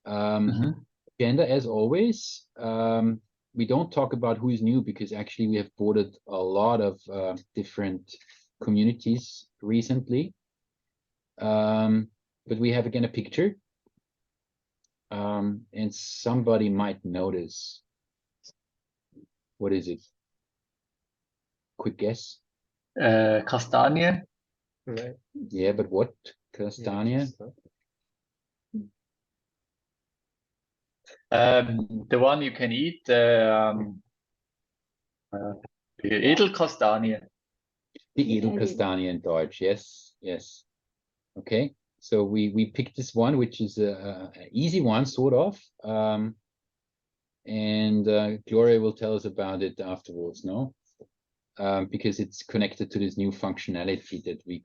Agenda, as always. We don't talk about who is new because actually we have boarded a lot of different communities recently. But we have again a picture, and somebody might notice. What is it? Quick guess. Kastanie. Right. Yeah, but what? Castania? The one you can eat, Edelkastanie. The Edelkastanie in Deutsch, yes, yes. Okay, so we picked this one, which is a easy one, sort of. And Gloria will tell us about it afterwards, no? Because it's connected to this new functionality that we're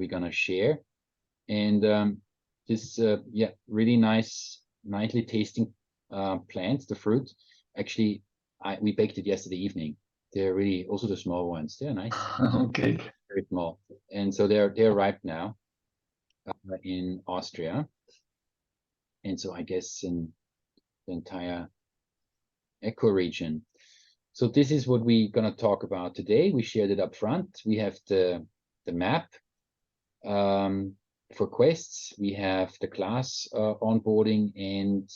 gonna share. And this yeah, really nicely tasting plant, the fruit. Actually, we baked it yesterday evening. They're really also the small ones. They're nice. Okay. Very small, and so they're ripe now in Austria, and so I guess in the entire ecoregion. So this is what we're gonna talk about today. We shared it up front. We have the map for quests. We have the class onboarding and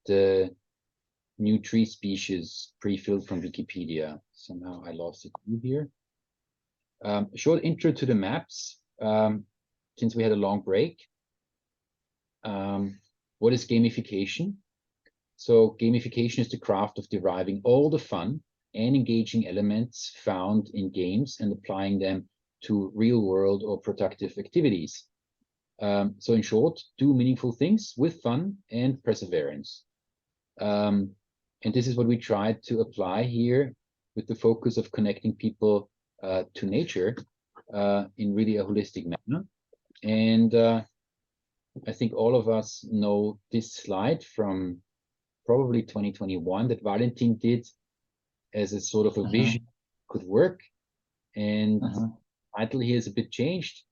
the new tree species pre-filled from Wikipedia. Somehow I lost it here. Short intro to the maps, since we had a long break. What is gamification? So gamification is the craft of deriving all the fun and engaging elements found in games and applying them to real world or productive activities. So in short, do meaningful things with fun and perseverance. And this is what we tried to apply here with the focus of connecting people to nature in really a holistic manner. And I think all of us know this slide from probably 2021 that Valentin did as a sort of a vision could work. And title here is a bit changed.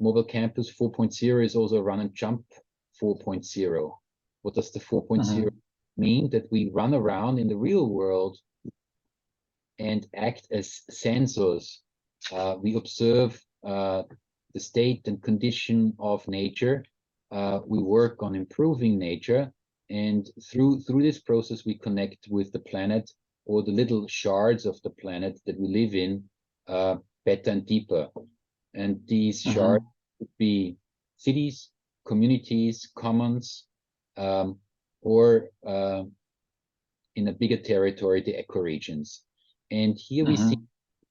Mobile Campus 4.0 is also Run and Jump 4.0. What does the 4.0 mean? That we run around in the real world and act as sensors. We observe the state and condition of nature. We work on improving nature, and through this process we connect with the planet, or the little shards of the planet that we live in, better and deeper. And these shards could be cities, communities, commons, or in a bigger territory, the ecoregions. And here we see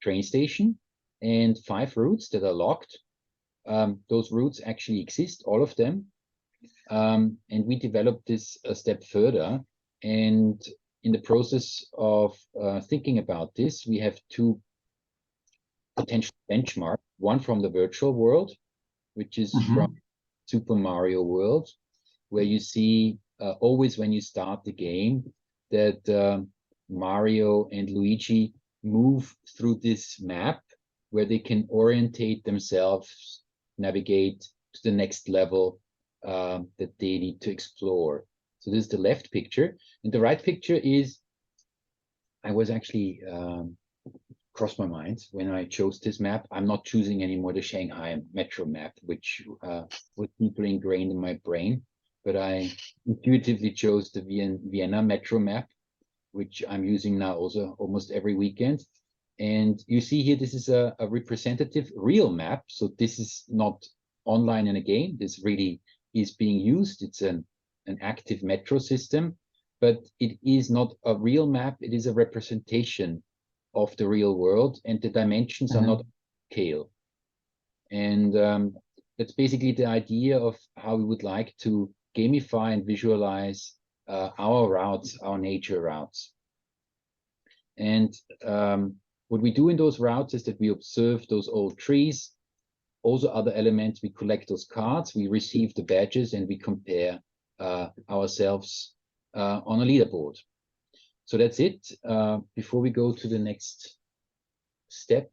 train station and 5 routes that are locked. Those routes actually exist, all of them. And we developed this a step further. And in the process of thinking about this, we have 2 potential benchmarks. One from the virtual world, which is from Super Mario World, where you see always when you start the game that Mario and Luigi move through this map where they can orientate themselves, navigate to the next level that they need to explore. So this is the left picture. And the right picture is, I was actually crossed my mind when I chose this map. I'm not choosing anymore the Shanghai metro map, which was deeply ingrained in my brain, but I intuitively chose the Vienna metro map, which I'm using now also almost every weekend. And you see here, this is a representative real map. So this is not online in a game. This really is being used. It's an active metro system, but it is not a real map. It is a representation of the real world, and the dimensions are not scale. And that's basically the idea of how we would like to gamify and visualize our routes, our nature routes. And what we do in those routes is that we observe those old trees, also other elements. We collect those cards, we receive the badges, and we compare ourselves on a leaderboard. So that's it. Before we go to the next step,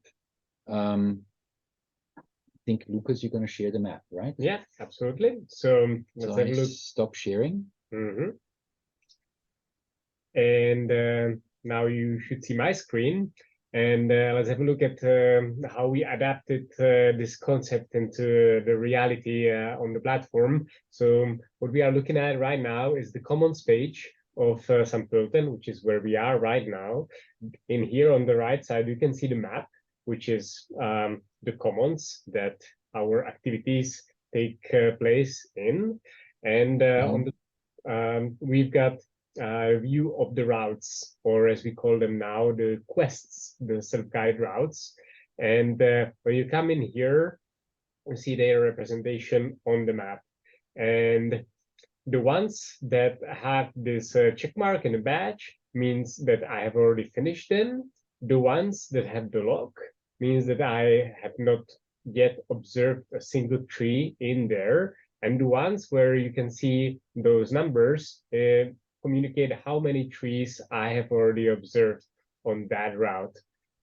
think, Lucas, you're going to share the map, right? Yeah, absolutely. So let's have a look. Stop sharing. And now you should see my screen. And let's have a look at how we adapted this concept into the reality on the platform. So what we are looking at right now is the commons page of St. Pölten, which is where we are right now. In here on the right side, you can see the map, which is the commons that our activities take place in. And on the we've got view of the routes, or as we call them now, the quests, the self-guide routes. And when you come in here, you see their representation on the map. And the ones that have this check mark and a badge means that I have already finished them. The ones that have the lock means that I have not yet observed a single tree in there. And the ones where you can see those numbers communicate how many trees I have already observed on that route.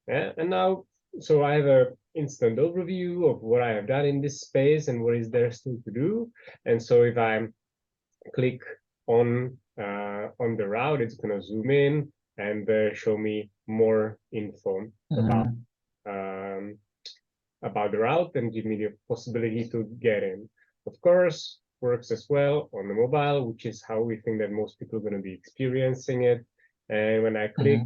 And now, so I have an instant overview of what I have done in this space and what is there still to do. And so if I click on the route, it's going to zoom in and show me more info about the route and give me the possibility to get in. Of course, works as well on the mobile, which is how we think that most people are going to be experiencing it. And when I click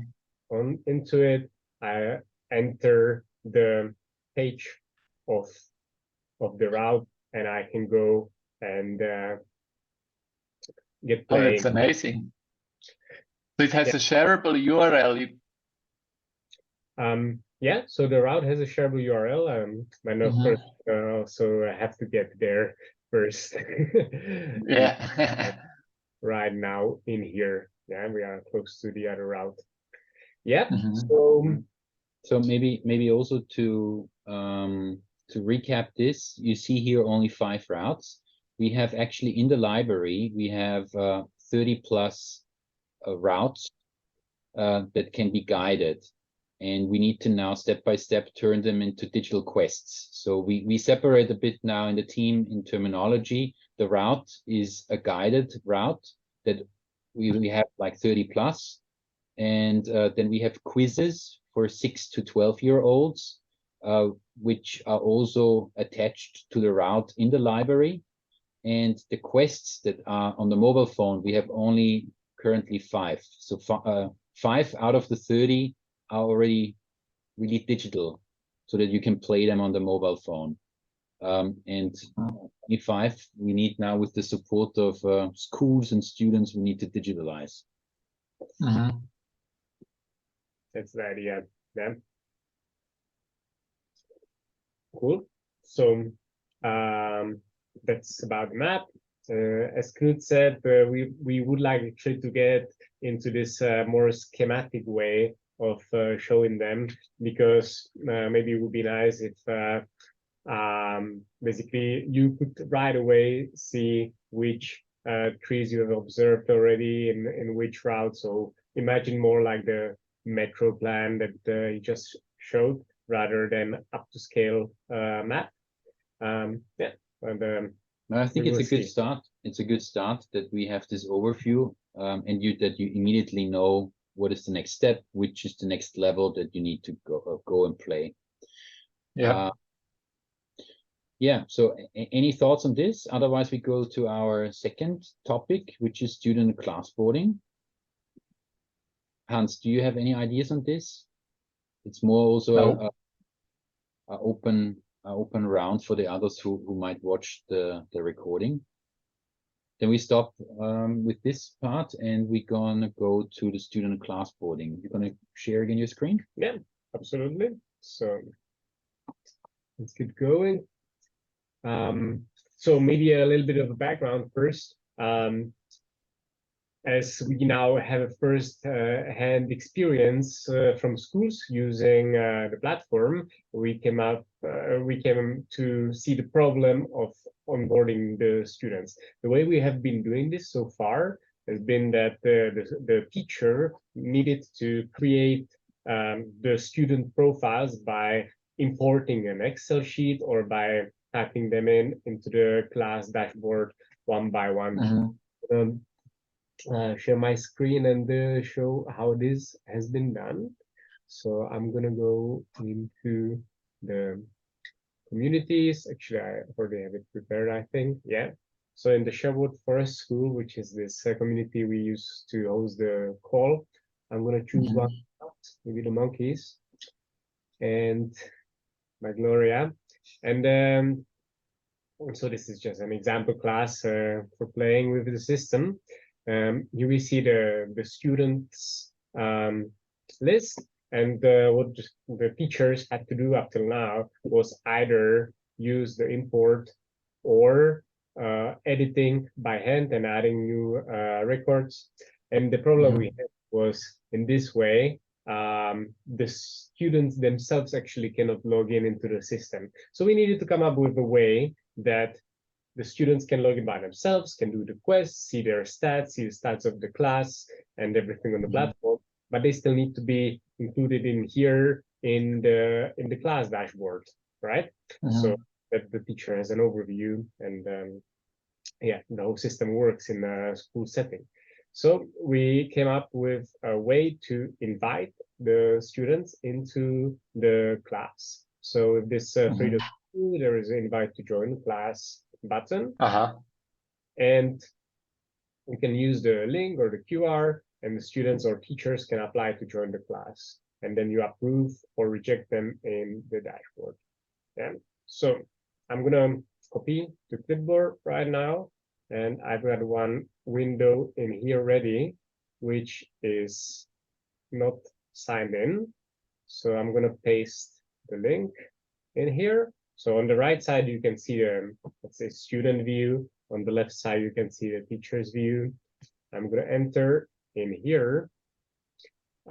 on into it, I enter the page of the route, and I can go and get playing. Oh, that's amazing. So it has a shareable URL. Yeah, so the route has a shareable URL, and of course, also I have to get there first. Yeah. Right now in here, yeah, we are close to the other route. Yeah. So maybe also to recap this, you see here only 5 routes. We have actually in the library, we have 30 plus routes that can be guided. And we need to now step by step turn them into digital quests. So we separate a bit now in the team in terminology. The route is a guided route that we have like 30 plus. And then we have quizzes for 6 to 12-year-olds, which are also attached to the route in the library. And the quests that are on the mobile phone, we have only currently 5. So 5 out of the 30 are already really digital, so that you can play them on the mobile phone. And 5 we need now, with the support of schools and students, we need to digitalize. That's the idea. Yeah. Cool. So that's about the map. As Knut said, we would like actually to get into this more schematic way of showing them, because maybe it would be nice if basically you could right away see which trees you have observed already in which route. So imagine more like the metro plan that you just showed, rather than up to scale map. Yeah, and I think it's a good start. It's a good start that we have this overview, and that you immediately know what is the next step, which is the next level that you need to go and play. Yeah. Yeah. So any thoughts on this? Otherwise, we go to our second topic, which is student class boarding. Hans, do you have any ideas on this? It's more also an open round for the others who might watch the recording. Then we stop with this part, and we're gonna go to the student class boarding. You're gonna share again your screen? Yeah, absolutely. So let's keep going. So maybe a little bit of a background first. As we now have a first-hand experience from schools using the platform, we came to see the problem of onboarding the students. The way we have been doing this so far has been that the teacher needed to create the student profiles by importing an Excel sheet or by typing them into the class dashboard one by one. Share my screen and show how this has been done. So I'm gonna go into the communities. Actually, I already have it prepared, I think. Yeah. So in the Sherwood Forest School, which is this community we use to host the call, I'm gonna choose one, maybe the monkeys, and my Gloria. And so this is just an example class for playing with the system. Here we see the students list, and what the teachers had to do up till now was either use the import or editing by hand and adding new records. And the problem we had was in this way, the students themselves actually cannot log in into the system. So we needed to come up with a way that the students can log in by themselves, can do the quests, see their stats, see the stats of the class and everything on the platform, but they still need to be included in here in the class dashboard, right? So that the teacher has an overview and yeah, the whole system works in a school setting. So we came up with a way to invite the students into the class. So with this 3.2, there is an invite to join class button. And we can use the link or the QR, and the students or teachers can apply to join the class. And then you approve or reject them in the dashboard. Yeah. So I'm gonna copy to clipboard right now. And I've got one window in here ready, which is not signed in. So I'm going to paste the link in here. So on the right side, you can see the, let's say, student view. On the left side, you can see the teacher's view. I'm going to enter in here.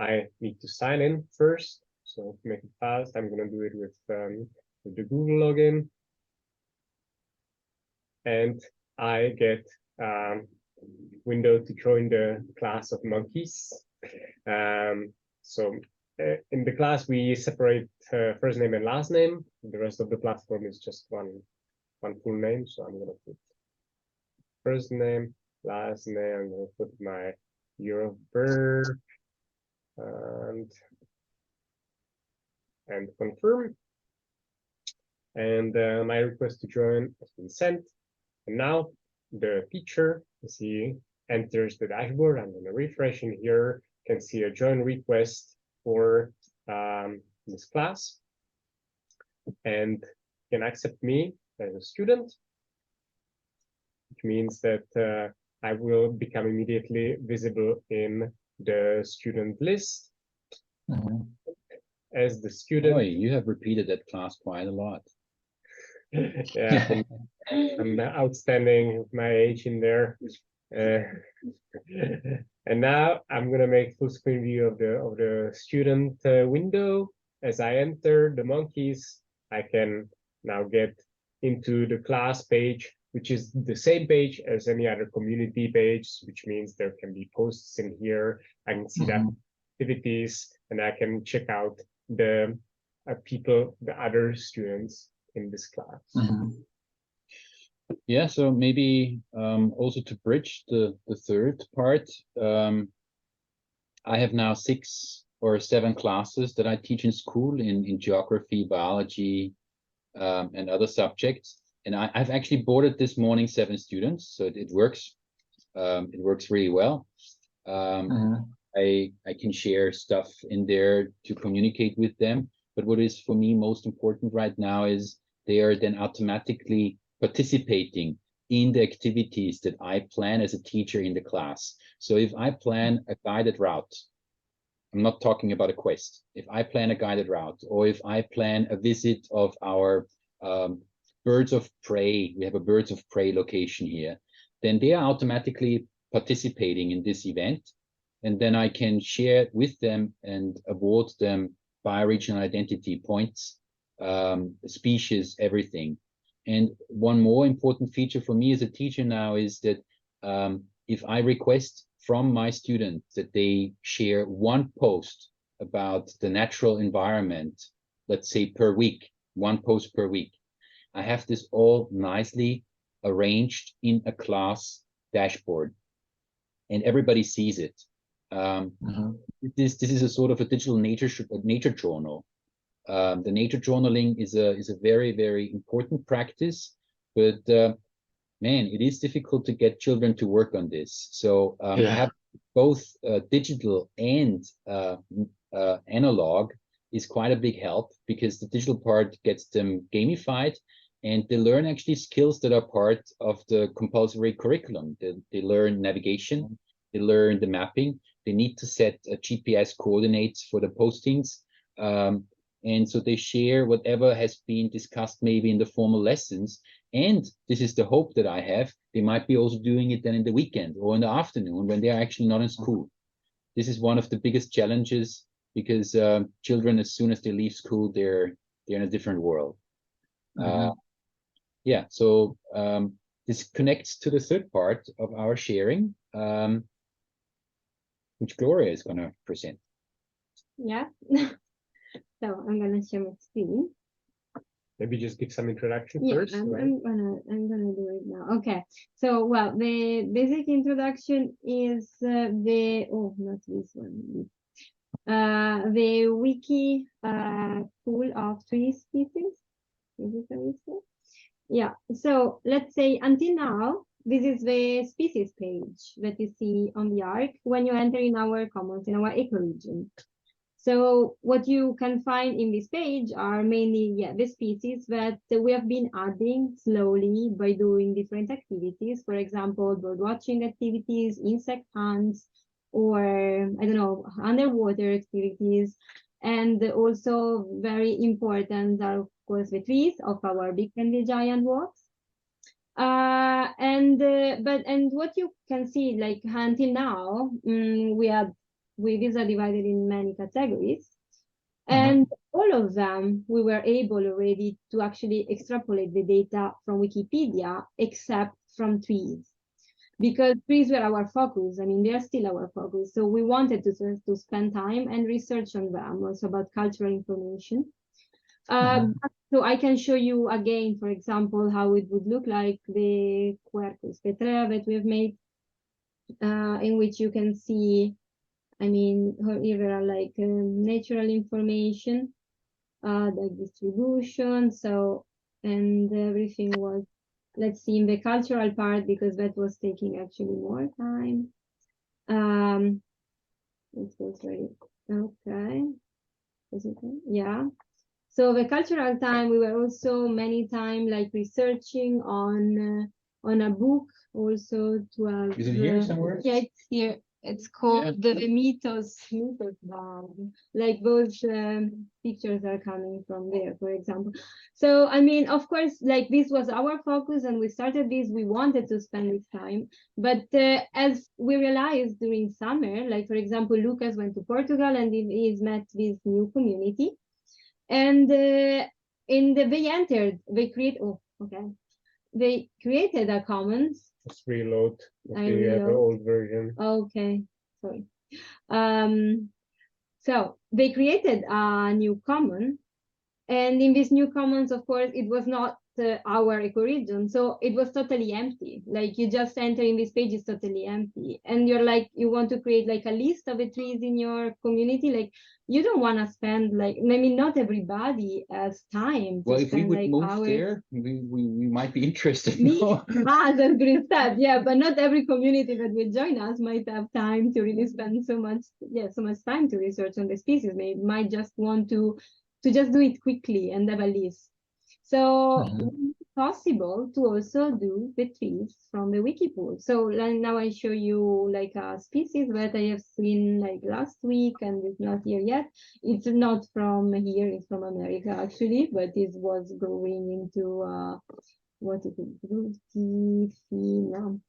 I need to sign in first. So to make it fast, I'm going to do it with the Google login. And I get window to join the class of monkeys. So in the class, we separate first name and last name. The rest of the platform is just one full name. So I'm going to put first name, last name. I'm going to put my year of birth and confirm. And my request to join has been sent. And now the teacher, as he enters the dashboard, I'm going to refresh in here, can see a join request for this class and can accept me as a student, which means that I will become immediately visible in the student list as the student. Oh, you have repeated that class quite a lot. Yeah, I'm outstanding with my age in there. And now I'm gonna make full screen view of the student window. As I enter the monkeys, I can now get into the class page, which is the same page as any other community page, which means there can be posts in here. I can see that activities, and I can check out the people, the other students in this class. Yeah, so maybe also to bridge the third part, I have now 6 or 7 classes that I teach in school in geography, biology, and other subjects. And I've actually boarded this morning 7 students, so it works. It works really well. I can share stuff in there to communicate with them. But what is for me most important right now is they are then automatically participating in the activities that I plan as a teacher in the class. So if I plan a guided route, I'm not talking about a quest. If I plan a guided route, or if I plan a visit of our birds of prey, we have a birds of prey location here, then they are automatically participating in this event. And then I can share it with them and award them bioregional identity points, species, everything. And one more important feature for me as a teacher now is that if I request from my students that they share one post about the natural environment let's say per week, 1 post per week. I have this all nicely arranged in a class dashboard, and everybody sees it. This is a sort of a digital nature journal. The nature journaling is a very, very important practice, but man, it is difficult to get children to work on this. So have both digital and analog is quite a big help, because the digital part gets them gamified, and they learn actually skills that are part of the compulsory curriculum. They learn navigation, they learn the mapping, they need to set GPS coordinates for the postings. And so they share whatever has been discussed maybe in the formal lessons. And this is the hope that I have. They might be also doing it then in the weekend or in the afternoon when they are actually not in school. This is one of the biggest challenges, because children, as soon as they leave school, they're in a different world. Yeah, so this connects to the third part of our sharing, which Gloria is going to present. Yeah. So I'm gonna share my screen. Maybe just give some introduction Yeah, first. I'm Right? I'm gonna do it now. Okay. So, well, the basic introduction is not this one. The wiki pool of tree species. Is it how it's called? Yeah. So let's say until now, this is the species page that you see on the ARK when you enter in our commons, in our ecoregion. So what you can find in this page are mainly the species that we have been adding slowly by doing different activities. For example, bird watching activities, insect hunts, or I don't know, underwater activities. And also very important are, of course, the trees of our big friendly giant walks. And what you can see, like until now, these are divided in many categories, and all of them we were able already to actually extrapolate the data from Wikipedia, except from trees, because trees were our focus. I mean, they are still our focus, so we wanted to spend time and research on them, also about cultural information. So I can show you again, for example, how it would look like the Quercus petraea that we've made, in which you can see, I mean, here there are like natural information, the distribution. So, and everything was, let's see, in the cultural part, because that was taking actually more time. It was very, okay. Is it, yeah. So the cultural time, we were also many times like researching on a book also to have. Is it here somewhere? Yeah, it's here. It's called the Mythos Bag. Like those pictures are coming from there, for example. So I mean, of course, like this was our focus, and we started this. We wanted to spend this time, but as we realized during summer, like for example, Lucas went to Portugal and he's met this new community. And they created a commons. Just reload. Okay, the old version. Okay, sorry. So they created a new common, and in this new commons, of course, it was not our ecoregion, so it was totally empty. Like you just enter in this page, it's totally empty, and you're like, you want to create like a list of the trees in your community. Like you don't want to spend like, I mean, not everybody has time to Well, if we spend would like move hours. there, we might be interested. That's great stuff. Yeah, but not every community that will join us might have time to really spend so much time to research on the species. They might just want to just do it quickly and have a list. So it's possible to also do the trees from the wiki pool. So now I show you like a species that I have seen like last week, and it's not here yet. It's not from here, it's from America actually, but it was growing into what is it? Rutifina.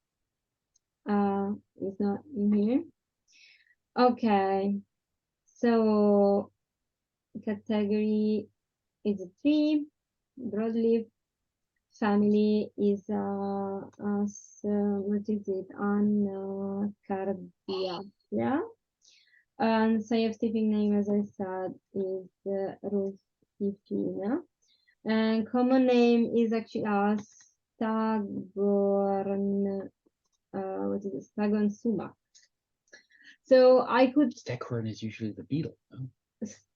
It's not in here. Okay. So category is a tree, broadleaf. Family is what is it? Anacardiacea. And scientific name, as I said, is Rutifina. rustifina. And common name is actually staghorn. What is it? Staghorn sumac. So I could Staghorn is usually the beetle. No?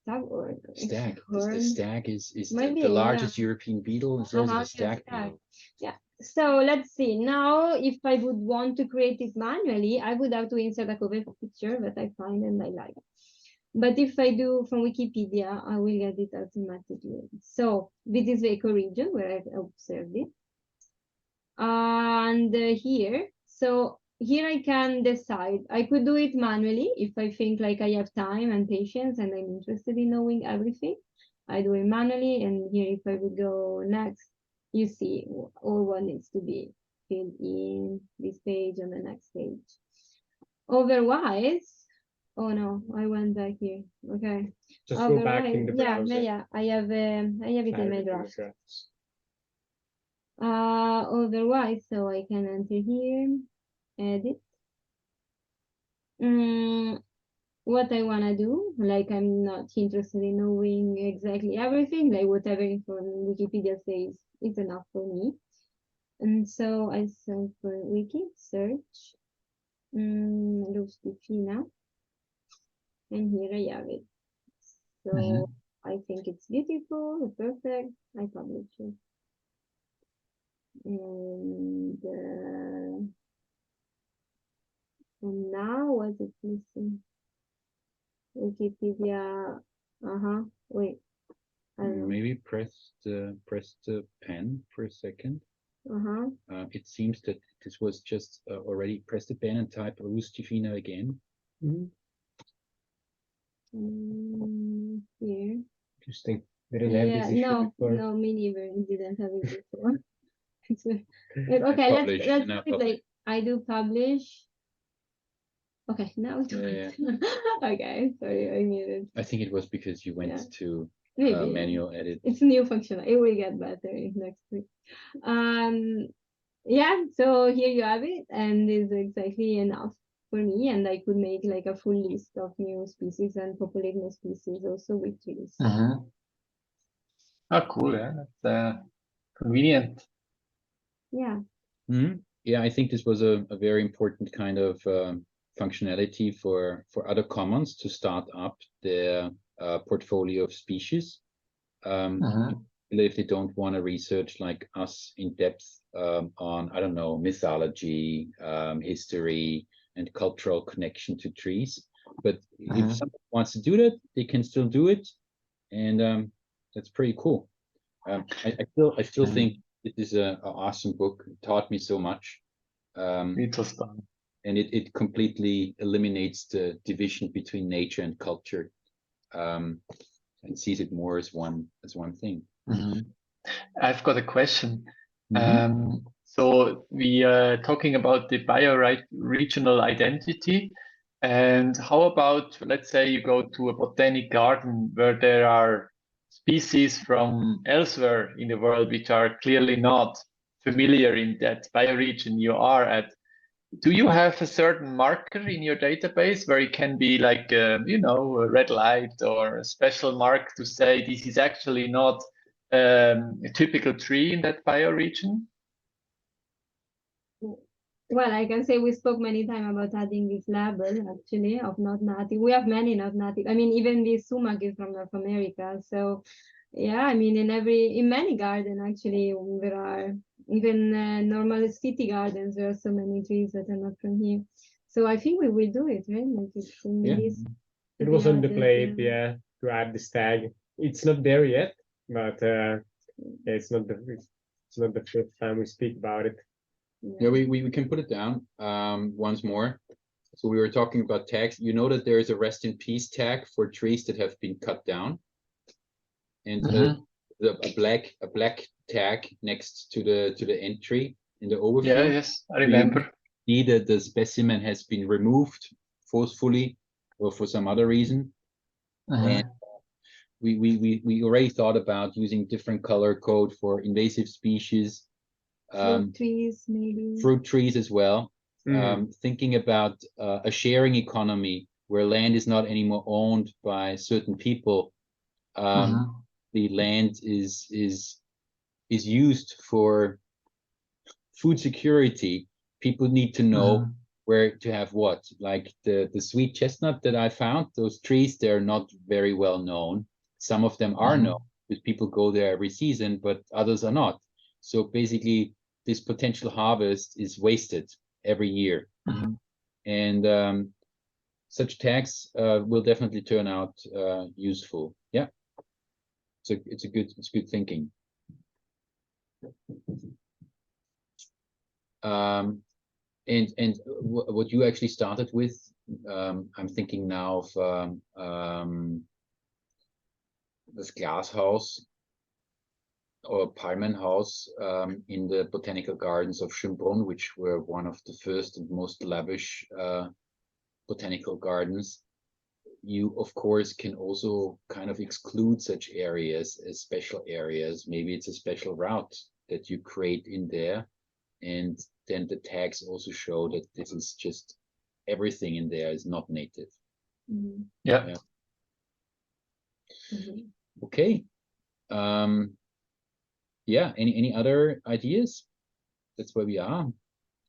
staghorn. Stag. The stag is Maybe, the largest European beetle. It's also the stag stag. beetle. Yeah. So let's see. Now, if I would want to create it manually, I would have to insert a cover picture that I find and I like. But if I do from Wikipedia, I will get it automatically. So this is the ecoregion where I've observed it. And here, so here I can decide. I could do it manually if I think like I have time and patience and I'm interested in knowing everything. I do it manually, and here if I would go next, you see all what needs to be filled in this page and the next page. Otherwise, oh no, I went back here. Okay. Just go back in the browser. Yeah, I have it in my draft. Otherwise, so I can enter here, edit. What I want to do, like I'm not interested in knowing exactly everything, like whatever info Wikipedia says, it's enough for me. And so I search for wiki, search, rustifina, and here I have it. So I think it's beautiful, perfect, I publish it. And now what is missing? Wikipedia. Wait. Maybe press the pen for a second. It seems that this was just already press the pen and type rustifina again. Here. Interesting. Didn't have this issue before. No, me neither. Didn't have it before. Okay, let's do it like I do publish. Okay, now it's okay, sorry, I muted. I think it was because you went to manual edit. It's new function. It will get better next week. Yeah, so here you have it, and it's exactly enough for me, and I could make like a full list of new species and populate new species also with trees. Oh, cool, yeah, that's convenient. Yeah. Yeah, I think this was a very important kind of functionality for other commons to start up their portfolio of species. If they don't want to research like us in depth on, I don't know, mythology, history, and cultural connection to trees. But if someone wants to do that, they can still do it, and that's pretty cool. I still think it is an awesome book. It taught me so much. It was fun. And it completely eliminates the division between nature and culture, and sees it more as one thing. I've got a question. So we are talking about the bioregional identity, and how about, let's say you go to a botanic garden where there are species from elsewhere in the world which are clearly not familiar in that bioregion you are at. Do you have a certain marker in your database where it can be like, a red light or a special mark to say this is actually not a typical tree in that bioregion? Well, I can say we spoke many times about adding this label actually of not native. We have many not native. I mean, even this sumac is from North America. So yeah, I mean, in many gardens actually there are even normal city gardens. There are so many trees that are not from here. So I think we will do it, right? Like it's in this. It was on the plate, to add this tag. It's not there yet, but it's not the first time we speak about it. Yeah, we can put it down once more. So we were talking about tags. You know that there is a rest in peace tag for trees that have been cut down, and a black tag next to the entry in the overview. Yeah, yes, I remember. See that the specimen has been removed forcefully or for some other reason. And we already thought about using different color code for invasive species. Fruit trees, maybe. Fruit trees as well. Thinking about a sharing economy where land is not anymore owned by certain people. the land is used for food security, people need to know where to have what. Like the sweet chestnut that I found, those trees, they're not very well known. Some of them are known because people go there every season, but others are not. So basically, this potential harvest is wasted every year. And such tags will definitely turn out useful. Yeah, so it's good thinking. And what you actually started with, I'm thinking now of this glass house or Palmen house in the botanical gardens of Schönbrunn, which were one of the first and most lavish botanical gardens. You, of course, can also kind of exclude such areas as special areas. Maybe it's a special route that you create in there. And then the tags also show that this is just everything in there is not native. Yeah. Okay. Yeah, any other ideas? That's where we are,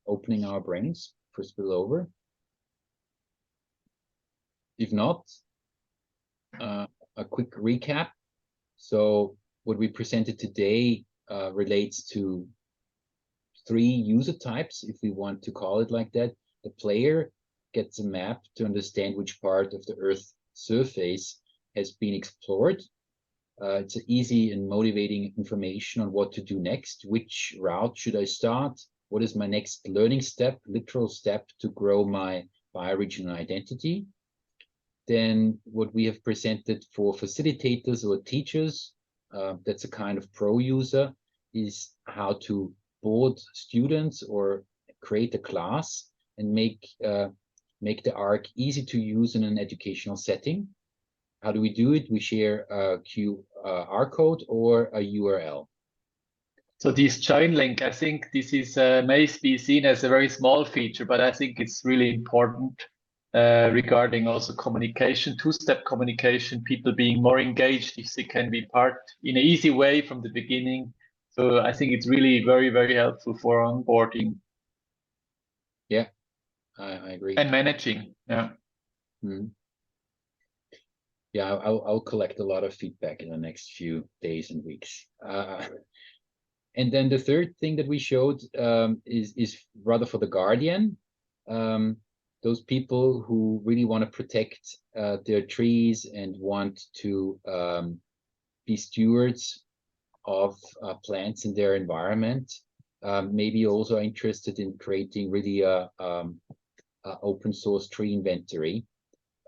opening our brains for spillover. If not, a quick recap. So what we presented today relates to 3 user types, if we want to call it like that. The player gets a map to understand which part of the Earth's surface has been explored. It's easy and motivating information on what to do next. Which route should I start? What is my next learning step, literal step to grow my bioregional identity? Then what we have presented for facilitators or teachers, that's a kind of pro user, is how to board students or create a class and make the ARK easy to use in an educational setting. How do we do it? We share a QR code or a URL. So this join link, I think this is may be seen as a very small feature, but I think it's really important regarding also communication, two-step communication, people being more engaged if they can be part in an easy way from the beginning. So I think it's really very, very helpful for onboarding. Yeah, I agree. And managing, yeah. Yeah, I'll collect a lot of feedback in the next few days and weeks. And then the third thing that we showed is rather for the guardian, those people who really want to protect their trees and want to be stewards of plants in their environment, maybe also interested in creating really a open source tree inventory.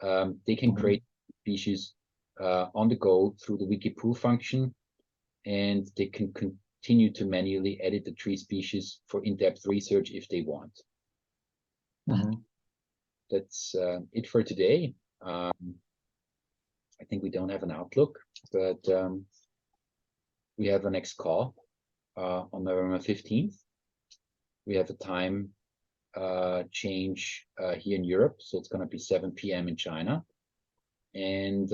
They can create species on the go through the Wikipedia function, and they can continue to manually edit the tree species for in-depth research if they want. That's it for today. I think we don't have an outlook, but we have a next call on November 15th. We have a time change here in Europe, so it's going to be 7 p.m. in China. And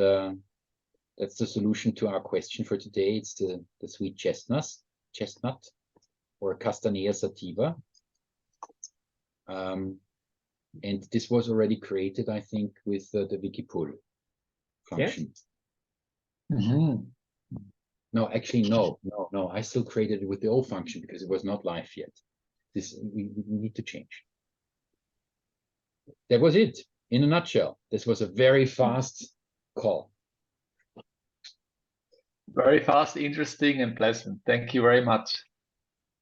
that's the solution to our question for today. It's the sweet chestnut or Castanea sativa. And this was already created, I think, with the Wikipedia function. No, actually, no. I still created it with the old function because it was not live yet. This we need to change. That was it in a nutshell. This was a very fast call. Very fast, interesting, and pleasant. Thank you very much.